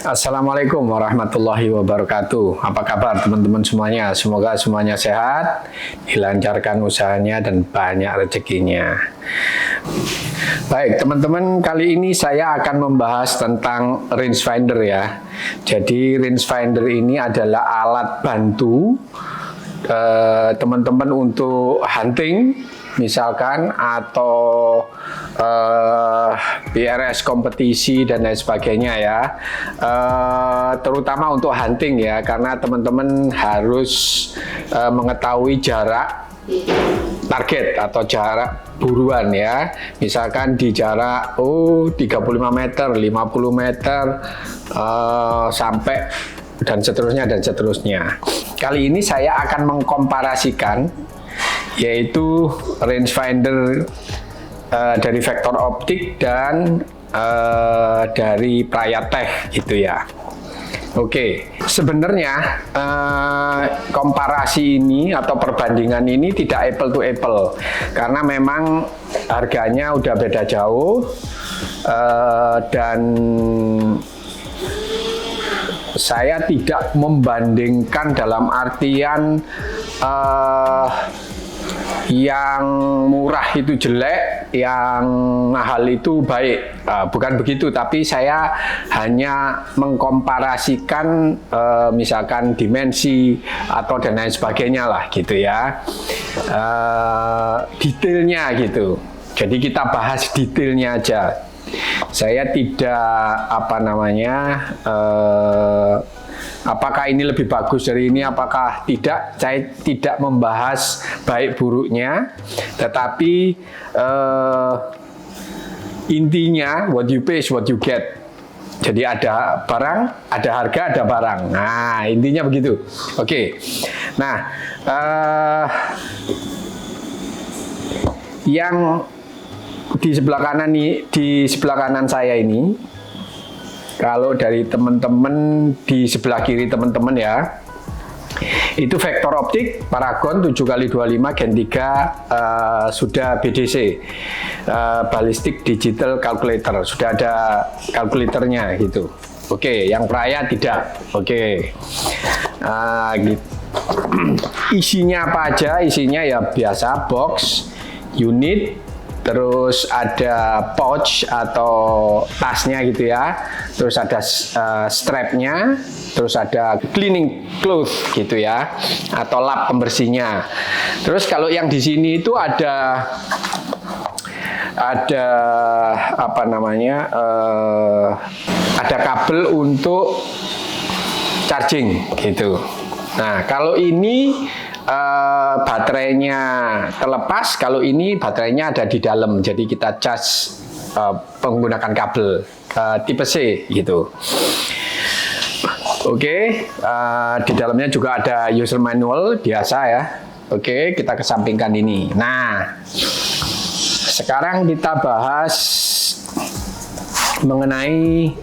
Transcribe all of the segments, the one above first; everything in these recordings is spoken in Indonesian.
Assalamualaikum warahmatullahi wabarakatuh. Apa kabar teman-teman semuanya? Semoga semuanya sehat, dilancarkan usahanya dan banyak rezekinya. Baik teman-teman, kali ini saya akan membahas tentang rangefinder ya. Jadi rangefinder ini adalah alat bantu teman-teman untuk hunting misalkan, atau PRS kompetisi dan lain sebagainya ya, terutama untuk hunting ya, karena teman-teman harus mengetahui jarak target atau jarak buruan ya, misalkan di jarak 35 meter, 50 meter sampai dan seterusnya. Kali ini saya akan mengkomparasikan yaitu rangefinder dari Vector Optik dan dari Prayatech gitu ya. Oke, sebenarnya komparasi ini atau perbandingan ini tidak apple to apple karena memang harganya udah beda jauh, dan saya tidak membandingkan dalam artian yang murah itu jelek, yang mahal itu baik. Bukan begitu, tapi saya hanya mengkomparasikan misalkan dimensi atau dan lain sebagainya lah gitu ya, detailnya gitu. Jadi kita bahas detailnya aja. Saya tidak apakah ini lebih bagus dari ini, apakah tidak, saya tidak membahas baik buruknya, tetapi intinya what you pay is what you get. Jadi ada barang, ada harga, ada barang. Nah, intinya begitu. Oke. Nah, yang di sebelah kanan saya ini, kalau dari teman-teman di sebelah kiri teman-teman ya, itu Vector Optik Paragon 7x25 Gen 3 sudah BDC, Ballistic Digital Calculator, sudah ada kalkulatornya gitu. Oke, yang Praya tidak. Oke, gitu. Isinya apa aja? Isinya ya biasa, box, unit, terus ada pouch atau tasnya gitu ya, terus ada strapnya, terus ada cleaning cloth gitu ya, atau lap pembersihnya. Terus kalau yang di sini itu ada ada kabel untuk charging gitu. Nah, kalau ini baterainya terlepas, kalau ini baterainya ada di dalam, jadi kita charge menggunakan kabel tipe C gitu. Oke, di dalamnya juga ada user manual biasa ya. Oke, kita kesampingkan ini. Nah, sekarang kita bahas mengenai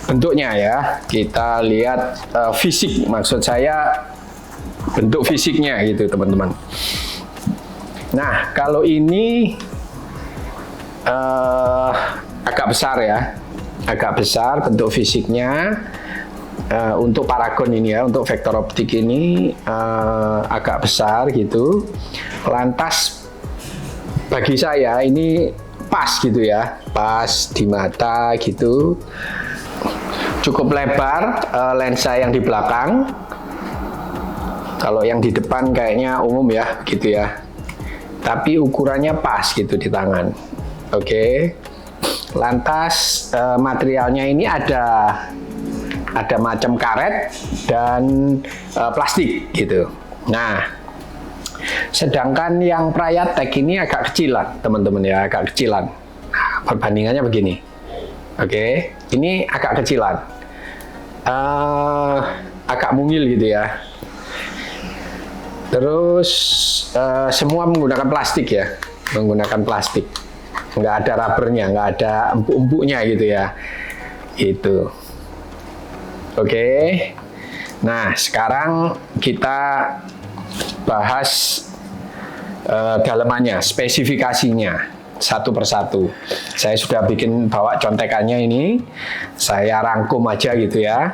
bentuknya ya. Kita lihat fisik, maksud saya bentuk fisiknya gitu teman-teman. Nah, kalau ini agak besar ya, agak besar bentuk fisiknya. Untuk Paragon ini ya, untuk Vector Optik ini agak besar gitu. Lantas bagi saya ini pas gitu ya, pas di mata gitu. Cukup lebar lensa yang di belakang. Kalau yang di depan kayaknya umum ya gitu ya, tapi ukurannya pas gitu di tangan. Oke. Lantas materialnya ini ada macam karet dan plastik gitu. Nah, sedangkan yang Prayatech ini agak kecilan teman-teman ya, agak kecilan. Nah, perbandingannya begini. Oke, ini agak kecilan. Agak mungil gitu ya. Terus semua menggunakan plastik ya, menggunakan plastik, nggak ada rubbernya, nggak ada empuk-empuknya gitu ya, itu. Oke. Nah, sekarang kita bahas dalamannya, spesifikasinya. satu persatu. Saya sudah bikin bawa contekannya ini, saya rangkum aja gitu ya.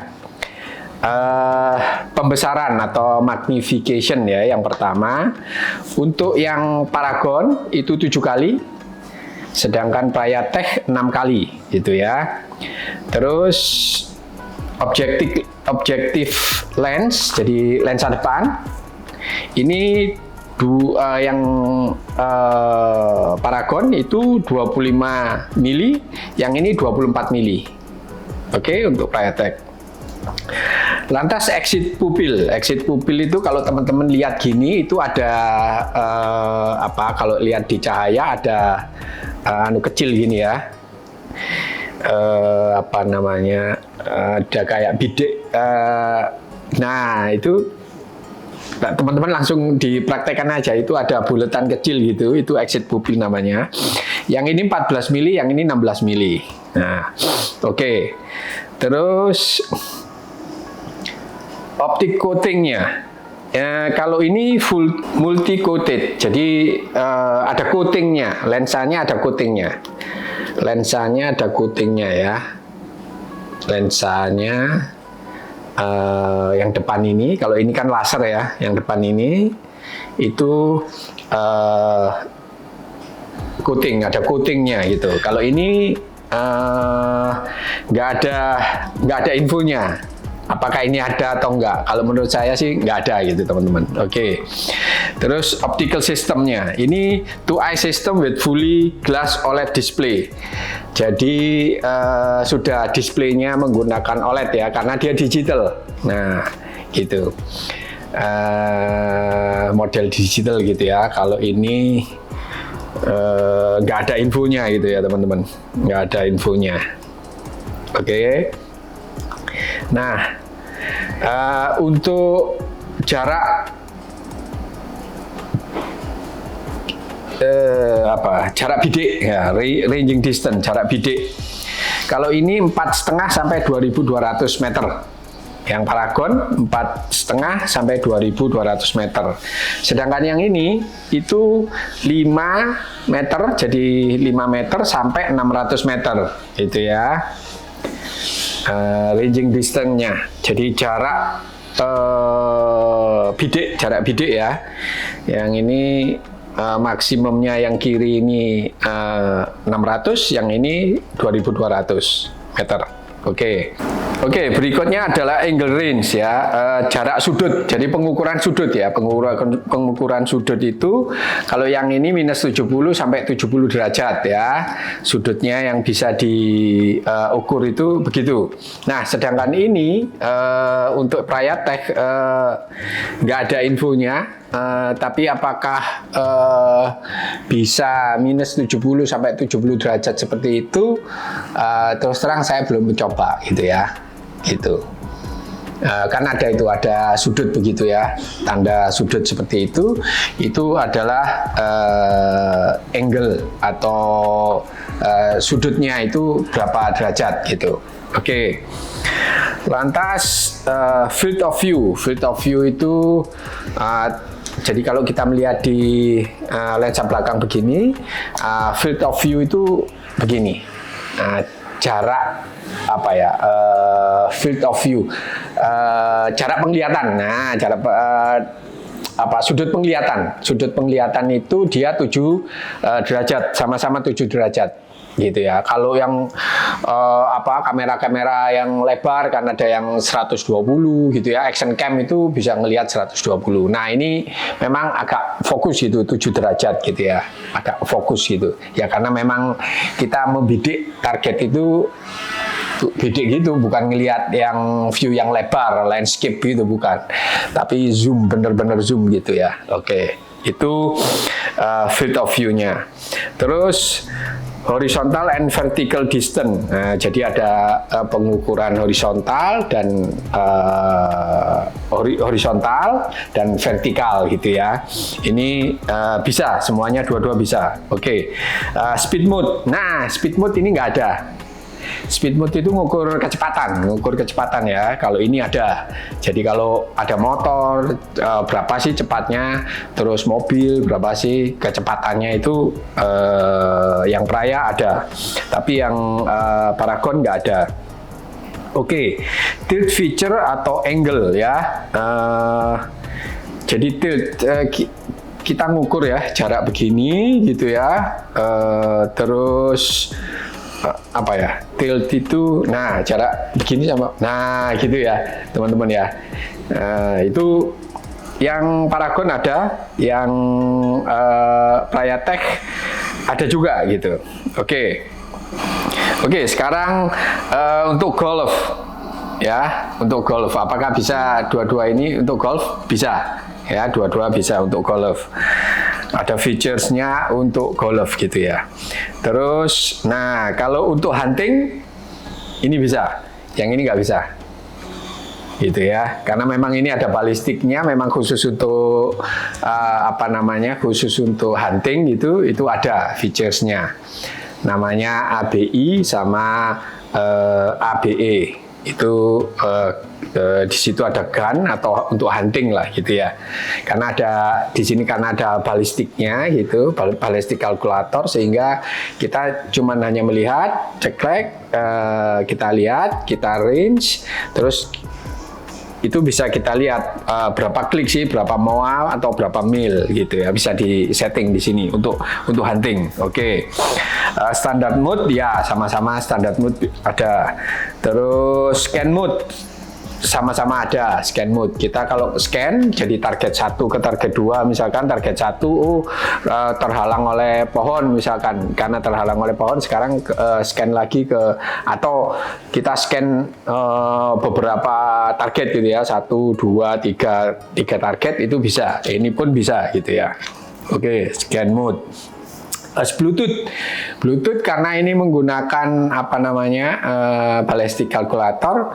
Pembesaran atau magnification ya, yang pertama. Untuk yang Paragon itu 7 kali, sedangkan Prayatech 6 kali gitu ya. Terus objektif lens, jadi lensa depan ini yang Paragon itu 25 mili, yang ini 24 mili. Oke, untuk Prayatech. Lantas exit pupil. Exit pupil itu kalau teman-teman lihat gini itu ada kalau lihat di cahaya ada kecil gini ya. Ada kayak bidik. Nah, itu teman-teman langsung dipraktekkan aja, itu ada buletan kecil gitu, itu exit pupil namanya. Yang ini 14 mili, yang ini 16 mili. Nah, oke. Terus optic coatingnya. Kalau ini full multi coated, jadi ada coatingnya, lensanya ada coatingnya. Lensanya ada coatingnya ya. Lensanya yang depan ini, kalau ini kan laser ya, yang depan ini itu coating, ada coatingnya gitu. Kalau ini nggak ada infonya. Apakah ini ada atau enggak? Kalau menurut saya sih nggak ada gitu teman-teman. Oke. Terus optical systemnya. Ini 2-eye system with fully glass OLED display. Jadi sudah displaynya menggunakan OLED ya, karena dia digital. Nah, gitu. Model digital gitu ya. Kalau ini nggak ada infonya gitu ya teman-teman. Nggak ada infonya. Oke. Nah, untuk jarak jarak bidik ya, ranging distance, jarak bidik. Kalau ini 4,5 sampai 2.200 meter. Yang Paragon 4,5 sampai 2.200 meter. Sedangkan yang ini itu 5 meter, jadi 5 meter sampai 600 meter gitu ya. Ranging distance-nya, jadi jarak jarak bidik ya. Yang ini maksimumnya yang kiri ini 600, yang ini 2.200 meter. Oke, berikutnya adalah angle range ya, jarak sudut. Jadi pengukuran sudut ya, pengukuran sudut itu kalau yang ini minus 70 sampai 70 derajat ya, sudutnya yang bisa diukur itu begitu. Nah, sedangkan ini untuk Prayatech nggak ada infonya. Tapi apakah bisa minus 70 sampai 70 derajat seperti itu, terus terang saya belum mencoba gitu ya, gitu. Kan ada sudut begitu ya, tanda sudut seperti itu adalah angle atau sudutnya itu berapa derajat gitu. Oke. Lantas field of view itu jadi kalau kita melihat di lensa belakang begini, field of view itu begini. Jarak field of view, jarak penglihatan. Nah, jarak sudut penglihatan. Sudut penglihatan itu dia 7 derajat, sama-sama 7 derajat. Gitu ya. Kalau yang kamera-kamera yang lebar kan ada yang 120 gitu ya, action cam itu bisa ngelihat 120. Nah, ini memang agak fokus gitu, 7 derajat gitu ya, agak fokus gitu ya, karena memang kita membidik target itu bidik gitu, bukan ngelihat yang view yang lebar, landscape gitu, bukan, tapi zoom, bener-bener zoom gitu ya. Oke, itu field of view-nya. Terus horizontal and vertical distance. Nah, jadi ada pengukuran horizontal dan vertikal gitu ya. Ini bisa semuanya, dua-dua bisa. Oke. Speed mode. Nah, speed mode ini nggak ada. Speed mode itu ngukur kecepatan ya. Kalau ini ada. Jadi kalau ada motor berapa sih cepatnya, terus mobil berapa sih kecepatannya itu yang Praya ada. Tapi yang Paragon nggak ada. Oke, tilt feature atau angle ya. Jadi tilt kita ngukur ya jarak begini gitu ya, terus apa ya, tilt itu, nah jarak begini sama, nah gitu ya teman-teman ya. Itu yang Paragon ada, yang Prayatech ada juga gitu. Oke, sekarang untuk golf ya, untuk golf apakah bisa dua-dua ini untuk golf? Bisa. Ya, dua-dua bisa untuk golf. Ada featuresnya untuk golf gitu ya. Terus, nah kalau untuk hunting ini bisa, yang ini nggak bisa, gitu ya. Karena memang ini ada balistiknya, memang khusus untuk khusus untuk hunting gitu, itu ada featuresnya. Namanya ABI sama ABE. Itu di situ ada gun atau untuk hunting lah gitu ya. Karena ada di sini karena ada balistiknya gitu, balistik kalkulator, sehingga kita cuma hanya melihat ceklek, kita lihat, kita range, terus itu bisa kita lihat berapa klik sih, berapa moal atau berapa mil gitu ya, bisa di setting di sini untuk hunting. Oke. Standard mode ya sama-sama standard mode ada. Terus scan mode sama-sama ada scan mode. Kita kalau scan jadi target 1 ke target 2, misalkan target 1 terhalang oleh pohon misalkan, karena terhalang oleh pohon sekarang scan lagi ke, atau kita scan beberapa target gitu ya, 1, 2, 3 target itu bisa. Ini pun bisa gitu ya. Oke, scan mode. Bluetooth karena ini menggunakan ballistic calculator,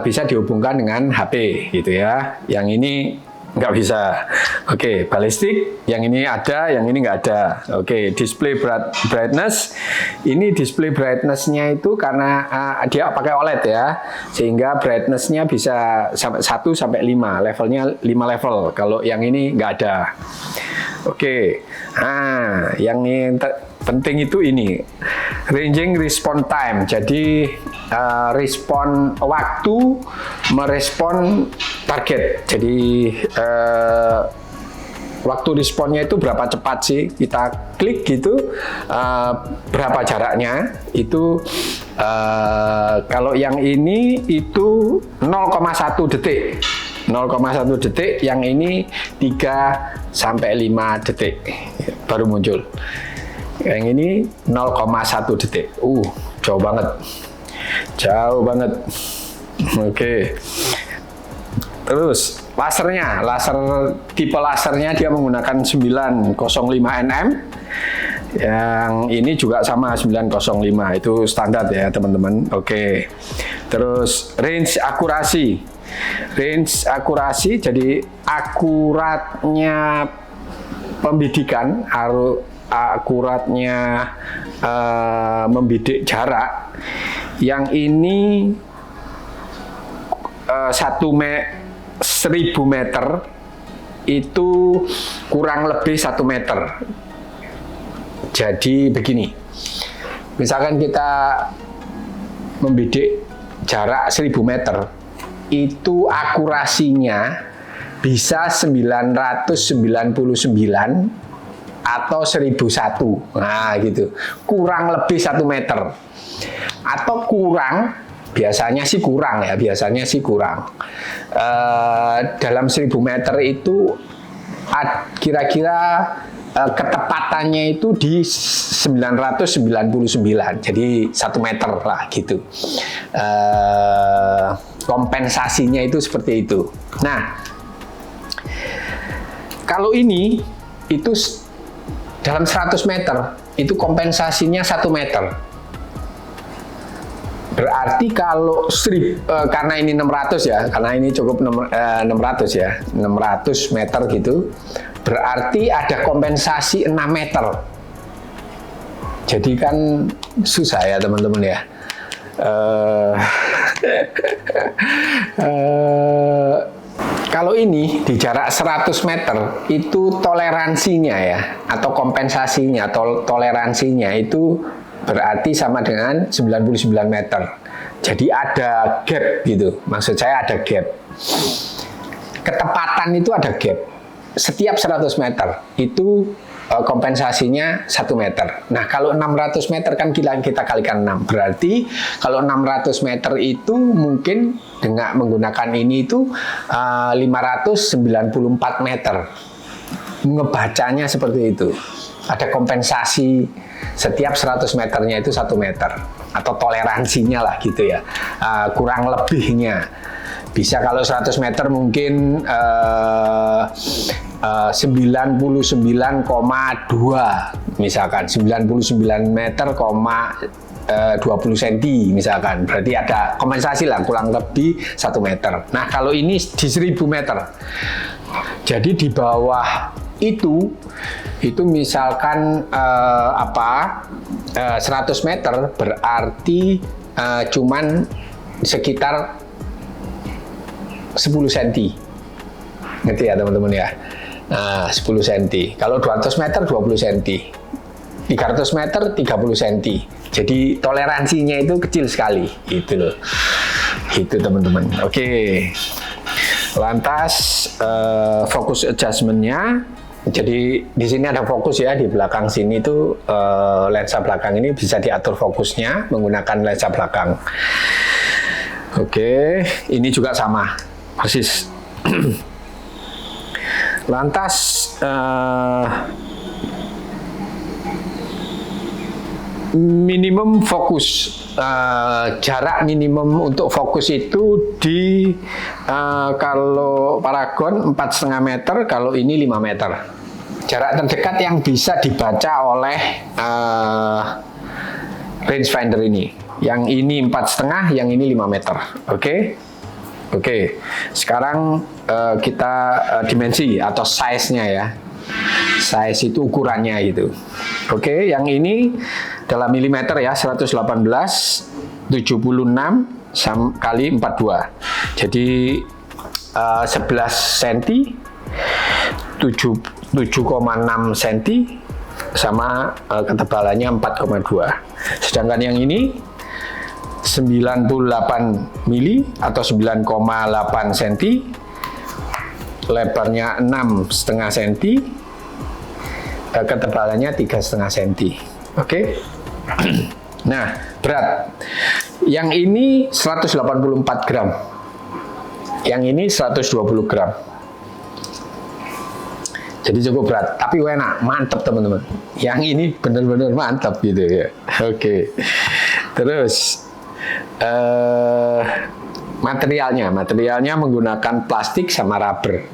bisa dihubungkan dengan HP gitu ya. Yang ini nggak bisa. Oke, ballistic yang ini ada, yang ini nggak ada. Oke, display brightness, ini display brightness-nya itu karena dia pakai OLED ya, sehingga brightness-nya bisa 1 sampai 5, levelnya 5 level. Kalau yang ini nggak ada. Oke, nah yang penting itu ini ranging response time. Jadi respon waktu merespon target. Jadi waktu responnya itu berapa cepat sih kita klik gitu, berapa jaraknya itu. Kalau yang ini itu 0,1 detik. 0,1 detik, yang ini 3 sampai 5 detik baru muncul. Yang ini 0,1 detik. Jauh banget. Jauh banget. Oke. Terus tipe lasernya dia menggunakan 905 nm. Yang ini juga sama 905, itu standar ya teman-teman. Oke. Terus range akurasi, jadi akuratnya pembidikan, akuratnya membidik jarak. Yang ini 1000 meter itu kurang lebih 1 meter. Jadi begini, misalkan kita membidik jarak 1000 meter, itu akurasinya bisa 999 atau 1001. Nah gitu, kurang lebih 1 meter. Atau kurang, biasanya sih kurang. Dalam 1000 meter itu kira-kira ketepatannya itu di 999, jadi 1 meter lah gitu. Kompensasinya itu seperti itu. Nah, kalau ini itu dalam 100 meter itu kompensasinya 1 meter. Berarti kalau karena ini 600 ya, karena ini cukup 600 ya, 600 meter gitu, berarti ada kompensasi 6 meter. Jadi kan susah ya teman-teman ya. Eh, eh, Kalau ini di jarak 100 meter itu toleransinya ya, atau kompensasinya, toleransinya itu berarti sama dengan 99 meter. Jadi ada gap gitu, maksud saya ada gap. Ketepatan itu ada gap. Setiap 100 meter itu kompensasinya 1 meter. Nah, kalau 600 meter kan kita kalikan 6. Berarti kalau 600 meter itu mungkin dengan menggunakan ini itu 594 meter. Ngebacanya seperti itu. Ada kompensasi setiap 100 meternya itu 1 meter. Atau toleransinya lah gitu ya. Kurang lebihnya. Bisa kalau 100 meter mungkin 99,2 misalkan 99 meter, 20 cm misalkan, berarti ada kompensasi lah kurang lebih 1 meter. Nah kalau ini di 1000 meter, jadi di bawah itu misalkan 100 meter berarti cuman sekitar 10 cm, ngerti ya teman-teman ya. Nah, 10 cm. Kalau 200 meter 20 cm. 300 meter 30 cm. Jadi toleransinya itu kecil sekali, gitu loh. Itu teman-teman. Oke. Lantas fokus adjustment-nya. Jadi di sini ada fokus ya, di belakang sini itu lensa belakang ini bisa diatur fokusnya menggunakan lensa belakang. Oke, ini juga sama. Persis. Lantas minimum fokus, jarak minimum untuk fokus itu di kalau Paragon 4,5 meter, kalau ini 5 meter. Jarak terdekat yang bisa dibaca oleh rangefinder ini. Yang ini 4,5, yang ini 5 meter. Oke, sekarang kita dimensi atau size-nya ya. Size itu ukurannya gitu. Oke, yang ini dalam milimeter ya, 118 76 kali 42. Jadi 11 cm 7,6 cm sama ketebalannya 4,2. Sedangkan yang ini 98 mili atau 9,8 cm, lebarnya 6,5 cm, ketebalannya 3,5 cm. Oke. Nah, berat. Yang ini 184 gram. Yang ini 120 gram. Jadi cukup berat, tapi enak, mantap teman-teman. Yang ini benar-benar mantap gitu ya. Oke. Terus materialnya menggunakan plastik sama rubber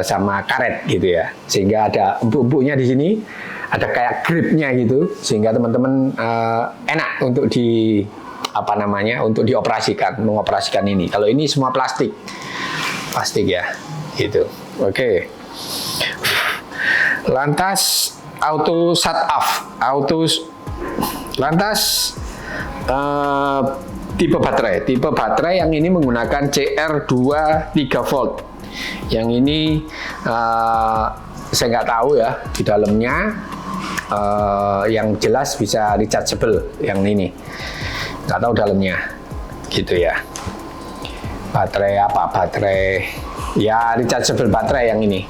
sama karet gitu ya, sehingga ada empuk-empuknya di sini, ada kayak gripnya gitu, sehingga teman-teman enak untuk untuk mengoperasikan ini. Kalau ini semua plastik ya gitu. Oke. Lantas auto shut off, tipe baterai yang ini menggunakan CR2 3 volt. Yang ini saya nggak tahu ya di dalamnya, yang jelas bisa rechargeable. Yang ini nggak tahu dalamnya gitu ya. Baterai ya, rechargeable baterai yang ini.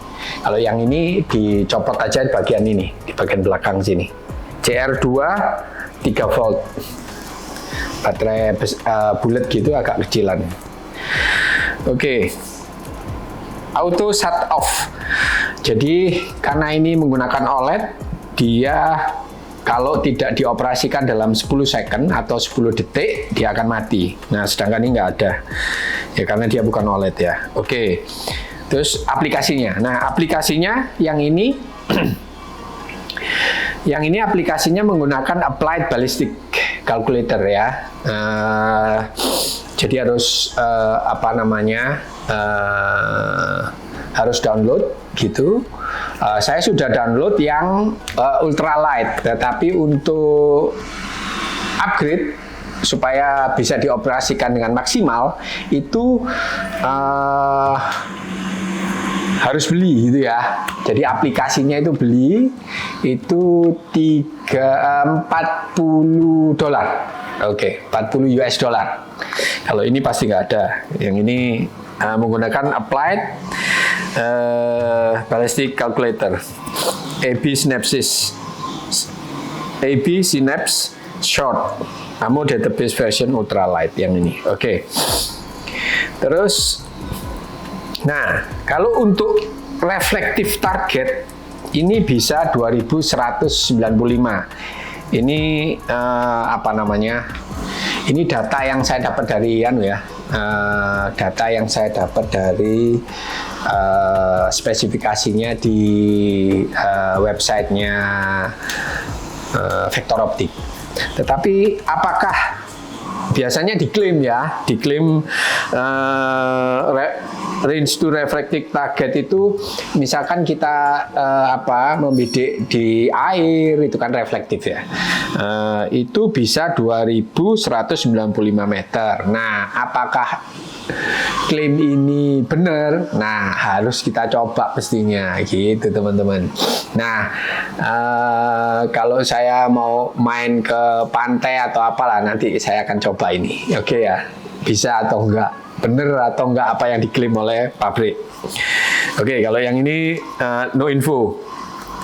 Kalau yang ini dicopot aja di bagian ini, di bagian belakang sini. CR2 3 volt. Baterai bulat gitu, agak kecilan. Oke. Auto shut off. Jadi karena ini menggunakan OLED, dia kalau tidak dioperasikan dalam 10 second atau 10 detik, dia akan mati. Nah, sedangkan ini nggak ada. Ya karena dia bukan OLED ya. Oke. Terus aplikasinya. Nah, aplikasinya yang ini aplikasinya menggunakan Applied Ballistic Calculator ya. Jadi harus harus download gitu. Saya sudah download yang ultralight, tetapi untuk upgrade supaya bisa dioperasikan dengan maksimal itu harus beli gitu ya. Jadi aplikasinya itu beli itu 40 dolar. Oke, 40 US dollar. Kalau ini pasti nggak ada. Yang ini menggunakan applied ballistic calculator, AB Synapse Short Ammo database version ultralight yang ini. Oke. Terus nah, kalau untuk reflective target ini bisa 2195. Ini apa namanya? Ini data yang saya dapat dari data yang saya dapat dari spesifikasinya di websitenya Vector Optik. Tetapi apakah biasanya diklaim range to reflective target itu misalkan kita membidik di air itu kan reflektif ya, itu bisa 2195 meter. Nah, apakah klaim ini benar? Nah, harus kita coba pastinya gitu teman-teman. Nah, kalau saya mau main ke pantai atau apalah nanti saya akan coba ini. Oke ya, bisa atau enggak, bener atau enggak apa yang diklaim oleh pabrik. Oke, kalau yang ini no info.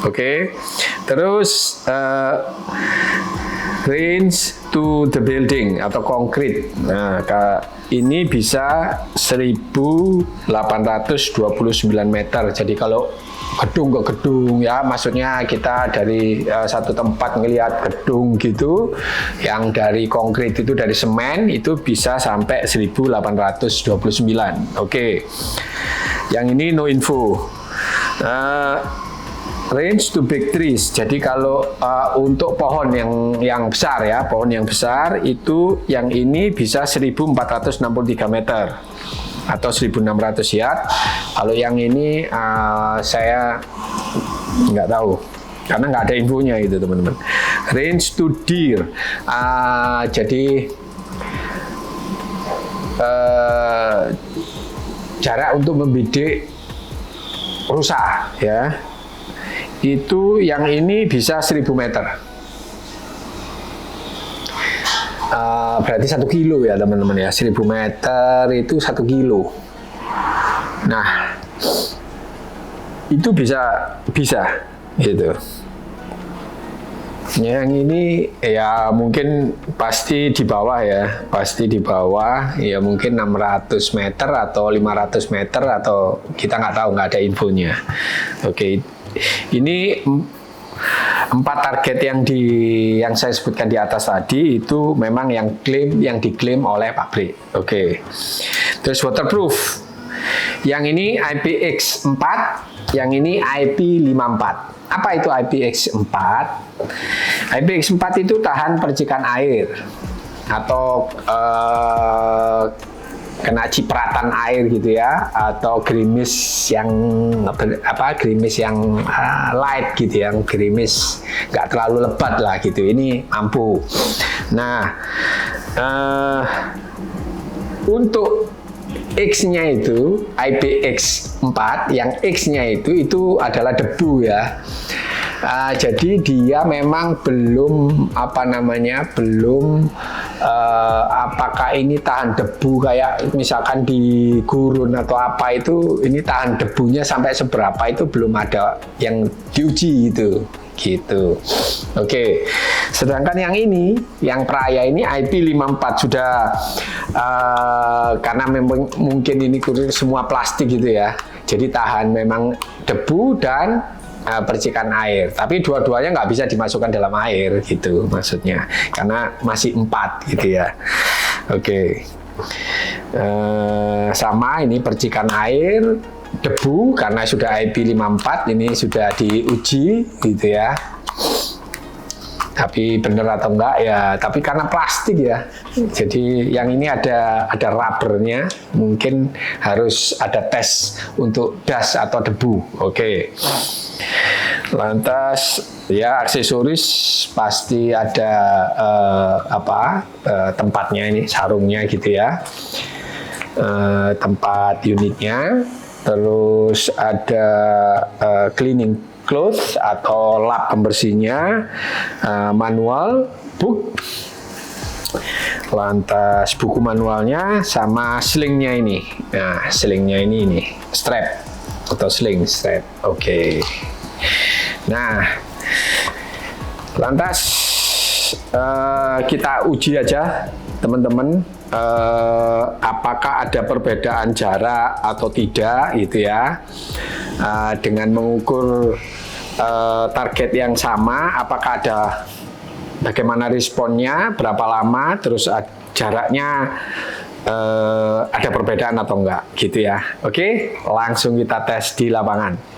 Oke, terus range to the building atau konkret. Nah, ini bisa 1829 meter. Jadi kalau gedung ke gedung ya, maksudnya kita dari satu tempat ngelihat gedung gitu, yang dari konkret itu dari semen itu bisa sampai 1829. Oke. Yang ini no info. Range to big trees. Jadi kalau untuk pohon yang besar ya, pohon yang besar itu yang ini bisa 1463 meter atau 1600 yard. Kalau yang ini saya nggak tahu karena nggak ada infonya itu teman-teman. Range to deer. Jadi jarak untuk membidik rusa ya. Itu yang ini bisa 1000 meter. Berarti 1 kilo ya teman-teman ya. 1000 meter itu 1 kilo. Nah, itu bisa gitu. Yang ini ya mungkin pasti di bawah ya. Pasti di bawah ya, mungkin 600 meter atau 500 meter atau kita nggak tahu, nggak ada infonya. Oke. Ini 4 target yang saya sebutkan di atas tadi itu memang yang diklaim oleh pabrik. Oke. Terus waterproof. Yang ini IPX4, yang ini IP54. Apa itu IPX4? IPX4 itu tahan percikan air atau kena cipratan air gitu ya, atau gerimis yang light gitu, yang gerimis nggak terlalu lebat lah gitu, ini mampu. Nah, untuk X-nya itu IPX4, yang X-nya itu adalah debu ya. Jadi dia memang belum apakah ini tahan debu kayak misalkan di gurun atau apa itu, ini tahan debunya sampai seberapa itu belum ada yang diuji gitu. Oke. Sedangkan yang ini, yang Praya ini IP54 sudah karena memang mungkin ini semua plastik gitu ya. Jadi tahan memang debu dan percikan air, tapi dua-duanya nggak bisa dimasukkan dalam air gitu maksudnya, karena masih 4 gitu ya. Oke. Sama ini percikan air, debu karena sudah IP54 ini sudah diuji gitu ya. Tapi benar atau enggak ya, tapi karena plastik ya, jadi yang ini ada rubbernya, mungkin harus ada tes untuk dust atau debu. Oke. Lantas ya aksesoris pasti ada tempatnya ini, sarungnya gitu ya. Tempat unitnya, terus ada cleaning cloth atau lap pembersihnya, manual, book, lantas buku manualnya sama slingnya ini. Nah, slingnya ini strap atau sling strap. Oke. Nah, lantas kita uji aja teman-teman, apakah ada perbedaan jarak atau tidak gitu ya, dengan mengukur target yang sama, apakah ada bagaimana responnya, berapa lama, terus jaraknya ada perbedaan atau enggak gitu ya. Oke, langsung kita tes di lapangan.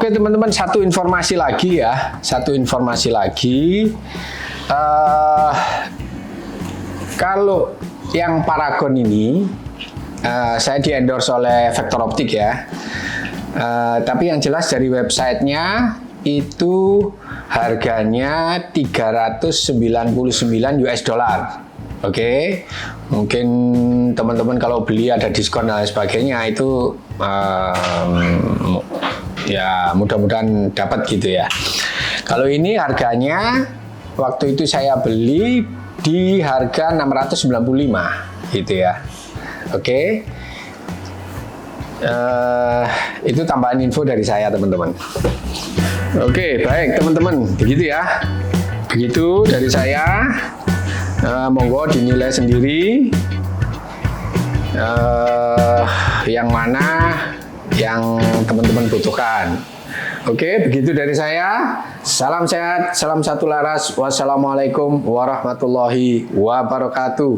Oke teman-teman, satu informasi lagi ya. Satu informasi lagi. Kalau yang Paragon ini, saya di-endorse oleh Vector Optik ya. Tapi yang jelas dari websitenya itu harganya 399 US dollar. Oke, mungkin teman-teman kalau beli ada diskon dan lain sebagainya itu ya mudah-mudahan dapat gitu ya. Kalau ini harganya waktu itu saya beli di harga 695 gitu ya. Oke. Itu tambahan info dari saya teman-teman. Oke, baik teman-teman, begitu ya. Begitu dari saya. Monggo dinilai sendiri yang mana yang teman-teman butuhkan. Oke, begitu dari saya. Salam sehat, salam satu laras. Wassalamualaikum warahmatullahi wabarakatuh.